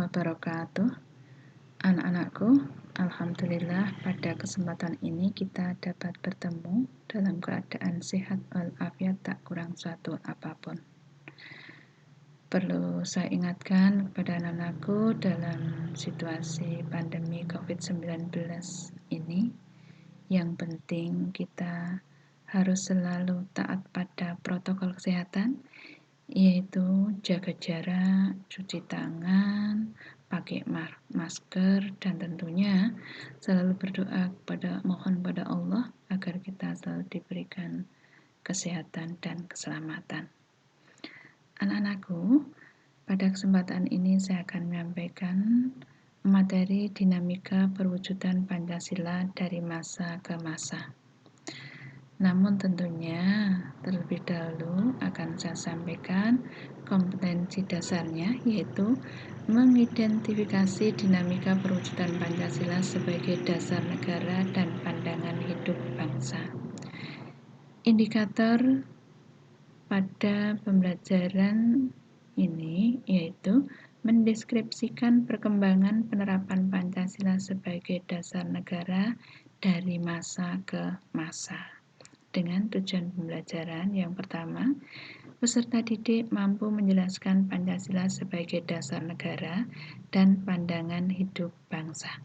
wabarakatuh. Anak-anakku, alhamdulillah pada kesempatan ini kita dapat bertemu dalam keadaan sehat walafiat tak kurang suatu apapun. Perlu saya ingatkan kepada anak-anakku dalam situasi pandemi COVID-19 ini, yang penting kita harus selalu taat pada protokol kesehatan, yaitu jaga jarak, cuci tangan, pakai masker, dan tentunya selalu berdoa mohon pada Allah agar kita selalu diberikan kesehatan dan keselamatan. Anak-anakku, pada kesempatan ini saya akan menyampaikan materi dinamika perwujudan Pancasila dari masa ke masa. Namun tentunya terlebih dahulu akan saya sampaikan kompetensi dasarnya, yaitu mengidentifikasi dinamika perwujudan Pancasila sebagai dasar negara dan pandangan hidup bangsa. Indikator pada pembelajaran ini yaitu mendeskripsikan perkembangan penerapan Pancasila sebagai dasar negara dari masa ke masa. Dengan tujuan pembelajaran yang pertama, peserta didik mampu menjelaskan Pancasila sebagai dasar negara dan pandangan hidup bangsa.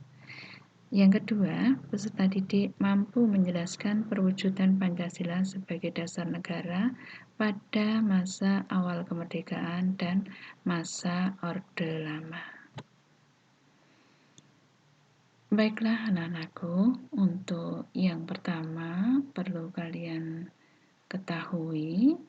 Yang kedua, peserta didik mampu menjelaskan perwujudan Pancasila sebagai dasar negara pada masa awal kemerdekaan dan masa Orde Lama. Baiklah anak-anakku, untuk yang pertama perlu kalian ketahui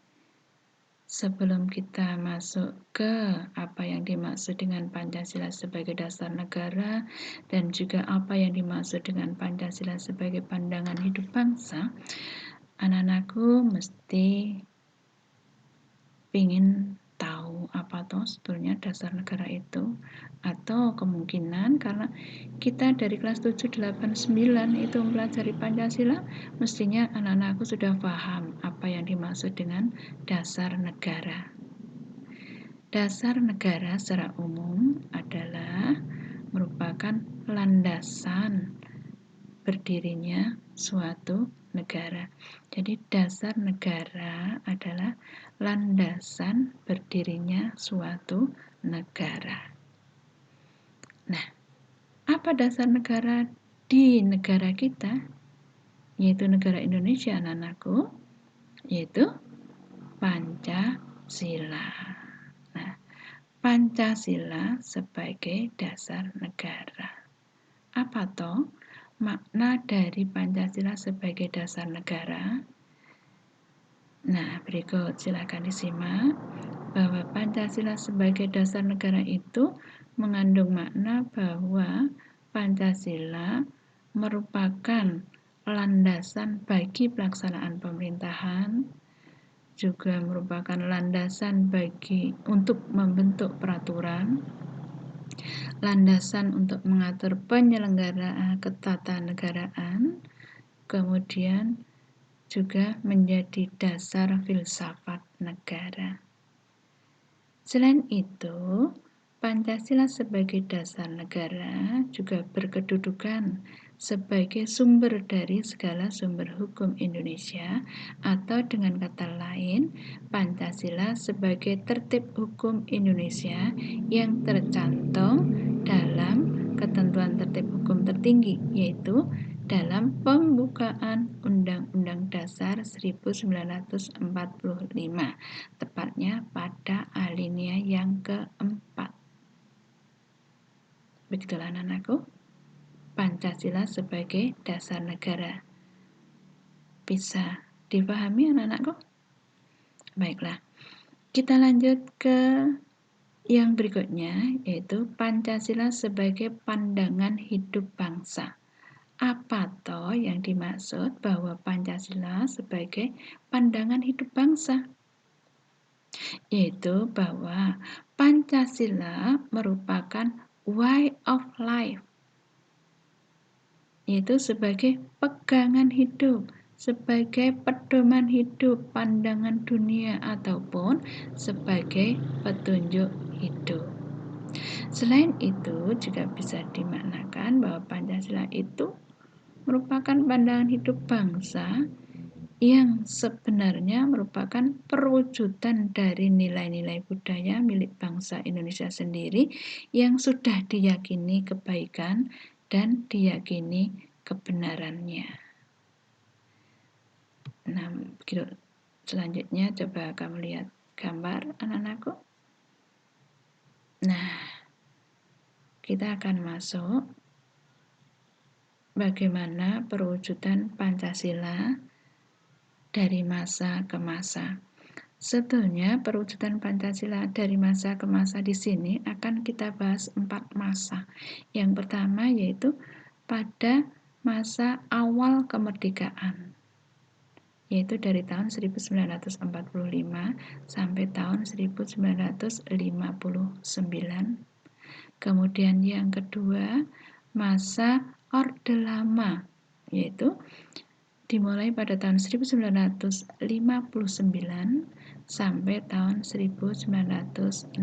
sebelum kita masuk ke apa yang dimaksud dengan Pancasila sebagai dasar negara dan juga apa yang dimaksud dengan Pancasila sebagai pandangan hidup bangsa, anak-anakku mesti ingin tahu apa toh sebetulnya dasar negara itu, atau kemungkinan karena kita dari kelas 7, 8, 9 itu mempelajari Pancasila, mestinya anak-anakku sudah paham apa yang dimaksud dengan dasar negara. Dasar negara secara umum adalah merupakan landasan berdirinya suatu negara. Jadi dasar negara adalah landasan berdirinya suatu negara. Nah, apa dasar negara di negara kita, yaitu negara Indonesia anak-anakku, yaitu Pancasila. Nah, Pancasila sebagai dasar negara. Apa toh makna dari Pancasila sebagai dasar negara? Nah, berikut silakan disimak bahwa Pancasila sebagai dasar negara itu mengandung makna bahwa Pancasila merupakan landasan bagi pelaksanaan pemerintahan, juga merupakan landasan untuk membentuk peraturan, landasan untuk mengatur penyelenggaraan ketatanegaraan, kemudian juga menjadi dasar filsafat negara. Selain itu, Pancasila sebagai dasar negara juga berkedudukan sebagai sumber dari segala sumber hukum Indonesia, atau dengan kata lain, Pancasila sebagai tertib hukum Indonesia yang tercantum dalam ketentuan tertib hukum tertinggi, yaitu dalam pembukaan Undang-Undang Dasar 1945, tepatnya pada alinea yang keempat. Begitulah anak-anakku, Pancasila sebagai dasar negara. Bisa dipahami anak-anakku? Baiklah, kita lanjut ke yang berikutnya, yaitu Pancasila sebagai pandangan hidup bangsa. Apa toh yang dimaksud bahwa Pancasila sebagai pandangan hidup bangsa? Yaitu bahwa Pancasila merupakan way of life, yaitu sebagai pegangan hidup, sebagai pedoman hidup, pandangan dunia, ataupun sebagai petunjuk hidup. Selain itu, juga bisa dimaknakan bahwa Pancasila itu merupakan pandangan hidup bangsa yang sebenarnya merupakan perwujudan dari nilai-nilai budaya milik bangsa Indonesia sendiri yang sudah diyakini kebaikan dan diyakini kebenarannya. Nah, selanjutnya coba kamu lihat gambar anak-anakku. Nah, kita akan masuk bagaimana perwujudan Pancasila dari masa ke masa. Sebetulnya perwujudan Pancasila dari masa ke masa di sini akan kita bahas 4 masa. Yang pertama yaitu pada masa awal kemerdekaan, yaitu dari tahun 1945 sampai tahun 1959. Kemudian yang kedua, masa Orde Lama, yaitu dimulai pada tahun 1959 sampai tahun 1966.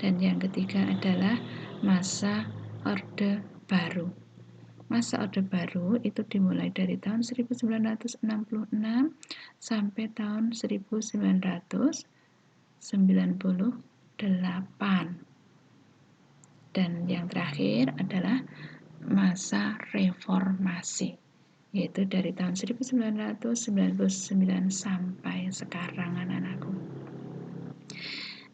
Dan yang ketiga adalah masa Orde Baru. Masa Orde Baru itu dimulai dari tahun 1966 sampai tahun 1998. Dan yang terakhir adalah masa reformasi, yaitu dari tahun 1999 sampai sekarang anak-anakku.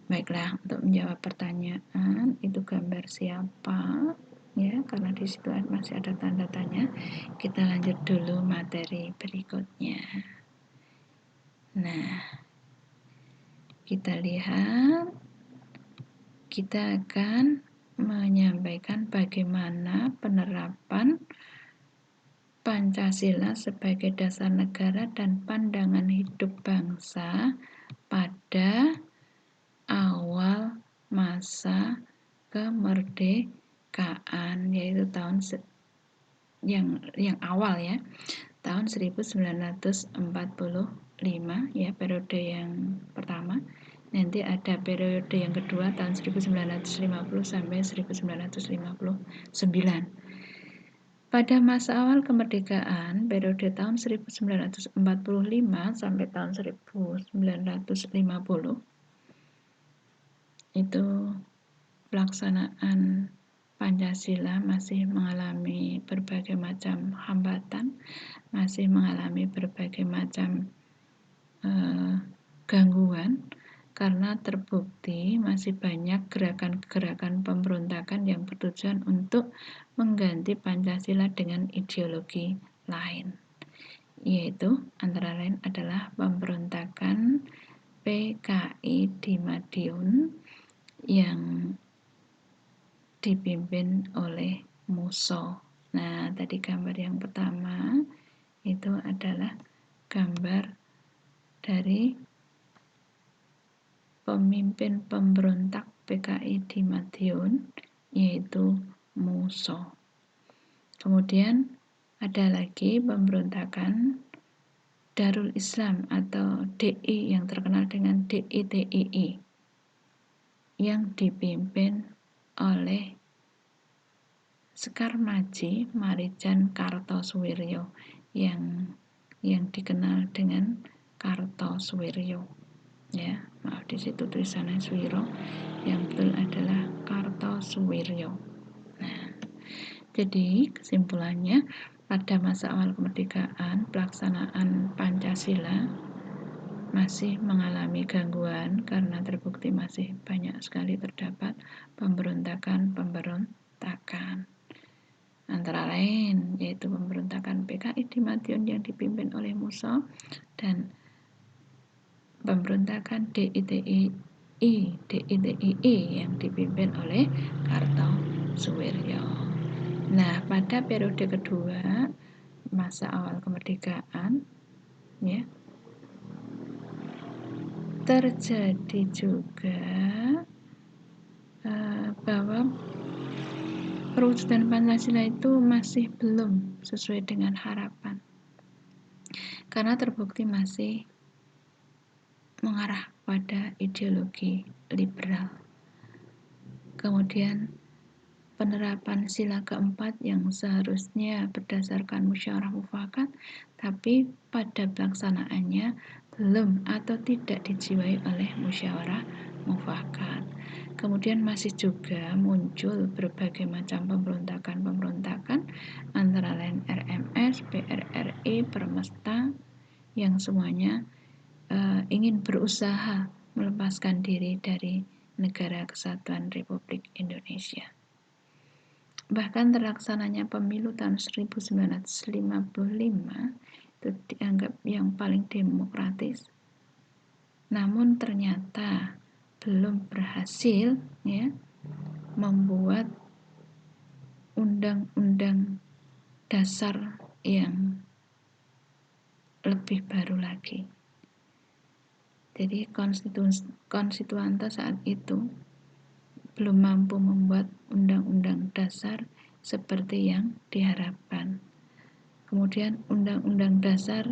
Baiklah, untuk menjawab pertanyaan itu gambar siapa? Ya, karena di situ masih ada tanda tanya. Kita lanjut dulu materi berikutnya. Nah, kita lihat, kita akan menyampaikan bagaimana penerapan Pancasila sebagai dasar negara dan pandangan hidup bangsa pada awal masa kemerdekaan, yaitu tahun yang awal ya, tahun 1945 ya, periode yang pertama. Nanti ada periode yang kedua tahun 1950 sampai 1959. Pada masa awal kemerdekaan, periode tahun 1945 sampai tahun 1950, itu pelaksanaan Pancasila masih mengalami berbagai macam hambatan, masih mengalami berbagai macam gangguan, karena terbukti masih banyak gerakan-gerakan pemberontakan yang bertujuan untuk mengganti Pancasila dengan ideologi lain, yaitu antara lain adalah pemberontakan PKI di Madiun yang dipimpin oleh Musso. Nah, tadi gambar yang pertama itu adalah gambar dari pemimpin pemberontak PKI di Madiun, yaitu Musso. Kemudian ada lagi pemberontakan Darul Islam atau DI yang terkenal dengan DITII yang dipimpin oleh Sekar Maji Marijan Kartosuwiryo yang dikenal dengan Kartosuwiryo. Ya, maaf di situ tulisannya Suwiro, yang betul adalah Kartosuwiryo. Nah, jadi kesimpulannya pada masa awal kemerdekaan pelaksanaan Pancasila masih mengalami gangguan karena terbukti masih banyak sekali terdapat pemberontakan. Antara lain yaitu pemberontakan PKI di Madiun yang dipimpin oleh Musso dan pemberontakan DITII yang dipimpin oleh Kartosuwiryo. Nah, pada periode kedua masa awal kemerdekaan ya, terjadi juga bahwa perwujudan Pancasila itu masih belum sesuai dengan harapan, karena terbukti masih mengarah pada ideologi liberal. kemudian penerapan sila keempat yang seharusnya berdasarkan musyawarah mufakat, tapi pada pelaksanaannya belum atau tidak dijiwai oleh musyawarah mufakat. Kemudian masih juga muncul berbagai macam pemberontakan antara lain RMS, PRRI, Permesta yang semuanya ingin berusaha melepaskan diri dari Negara Kesatuan Republik Indonesia. Bahkan terlaksananya pemilu tahun 1955 itu dianggap yang paling demokratis, namun ternyata belum berhasil ya membuat undang-undang dasar yang lebih baru lagi. Jadi konstituante saat itu belum mampu membuat undang-undang dasar seperti yang diharapkan. Kemudian undang-undang dasar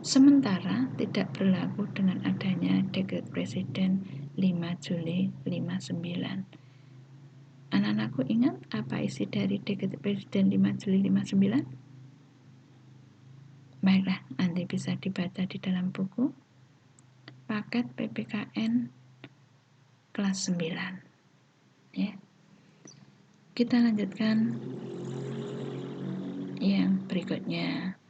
sementara tidak berlaku dengan adanya Dekret Presiden 5 Juli 59. Anak-anakku ingat apa isi dari Dekret Presiden 5 Juli 59? Baiklah, nanti bisa dibaca di dalam buku Paket PPKN kelas 9. Ya. Kita lanjutkan yang berikutnya.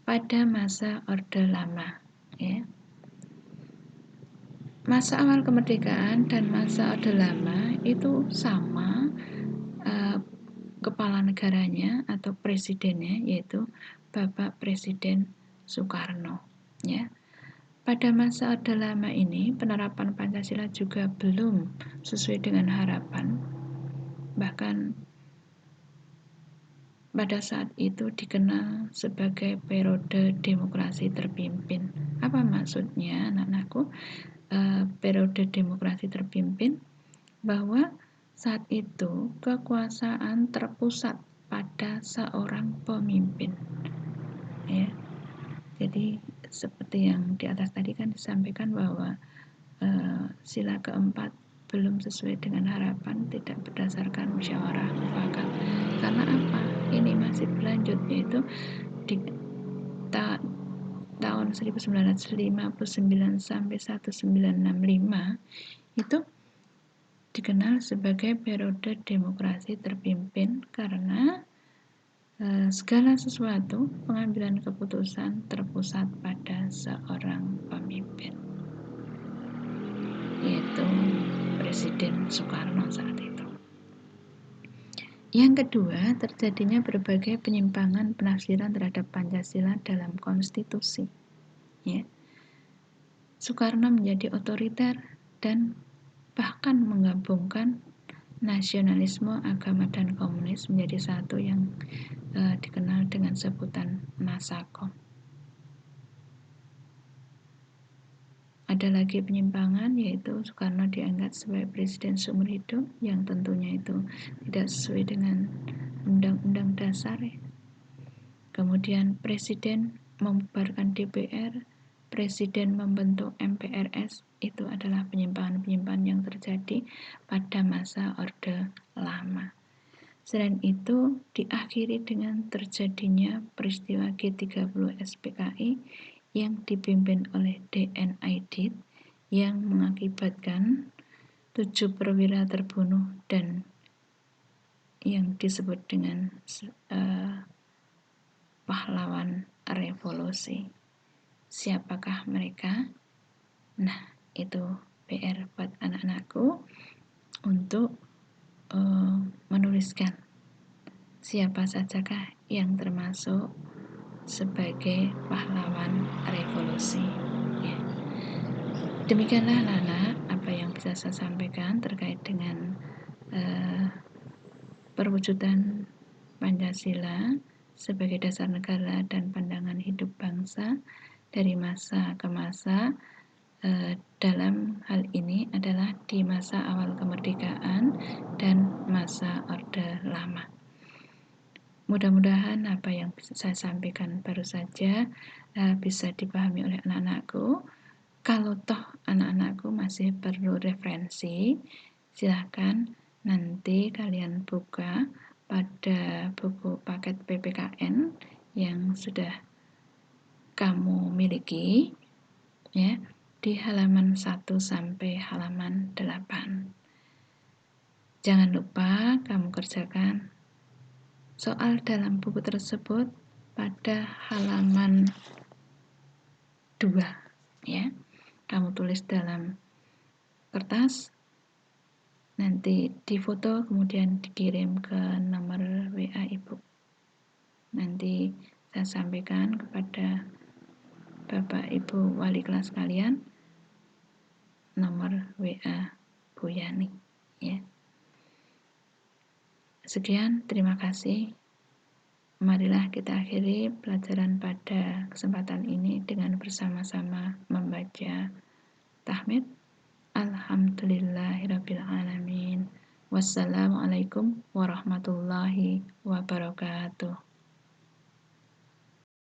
Pada masa Orde Lama, ya. Masa awal kemerdekaan dan masa Orde Lama itu sama, kepala negaranya atau presidennya yaitu Bapak Presiden Soekarno, ya. Pada masa Orde Lama ini penerapan Pancasila juga belum sesuai dengan harapan. Bahkan pada saat itu dikenal sebagai periode demokrasi terpimpin. Apa maksudnya, anak-anakku? Periode demokrasi terpimpin bahwa saat itu kekuasaan terpusat pada seorang pemimpin. Ya. Jadi seperti yang di atas tadi kan disampaikan bahwa sila keempat belum sesuai dengan harapan, tidak berdasarkan musyawarah mufakat. Karena apa? Ini masih berlanjut, yaitu di tahun 1959 sampai 1965 itu dikenal sebagai periode demokrasi terpimpin karena segala sesuatu pengambilan keputusan terpusat pada seorang pemimpin, yaitu Presiden Soekarno saat itu. Yang kedua, terjadinya berbagai penyimpangan penafsiran terhadap Pancasila dalam konstitusi. Ya. Soekarno menjadi otoriter dan bahkan menggabungkan nasionalisme, agama, dan komunis menjadi satu yang dikenal dengan sebutan Masakom. Ada lagi penyimpangan, yaitu Soekarno diangkat sebagai presiden seumur hidup yang tentunya itu tidak sesuai dengan undang-undang dasar. Kemudian presiden membubarkan DPR, presiden membentuk MPRS, itu adalah penyimpangan-penyimpangan yang terjadi pada masa Orde Lama. Selain itu, diakhiri dengan terjadinya peristiwa G30 SPKI yang dipimpin oleh DN Aidit yang mengakibatkan 7 perwira terbunuh dan yang disebut dengan pahlawan revolusi. Siapakah mereka? Nah, itu PR buat anak-anakku untuk menuliskan siapa sajakah yang termasuk sebagai pahlawan revolusi. Ya. Demikianlah anak-anak apa yang bisa saya sampaikan terkait dengan perwujudan Pancasila sebagai dasar negara dan pandangan hidup bangsa dari masa ke masa. Dalam hal ini adalah di masa awal kemerdekaan dan masa Orde Lama. Mudah-mudahan apa yang bisa saya sampaikan baru saja bisa dipahami oleh anak-anakku. Kalau toh anak-anakku masih perlu referensi, silahkan Nanti kalian buka pada buku paket PPKN yang sudah kamu miliki, ya, di halaman 1 sampai halaman 8. Jangan lupa kamu kerjakan soal dalam buku tersebut pada halaman 2, ya. Kamu tulis dalam kertas, nanti difoto kemudian dikirim ke nomor WA Ibu. Nanti saya sampaikan kepada Bapak Ibu wali kelas kalian nomor WA Bu Yani, ya. Sekian, terima kasih. Marilah kita akhiri pelajaran pada kesempatan ini dengan bersama-sama membaca tahmid. Alhamdulillahirabbil alamin. Wassalamualaikum warahmatullahi wabarakatuh.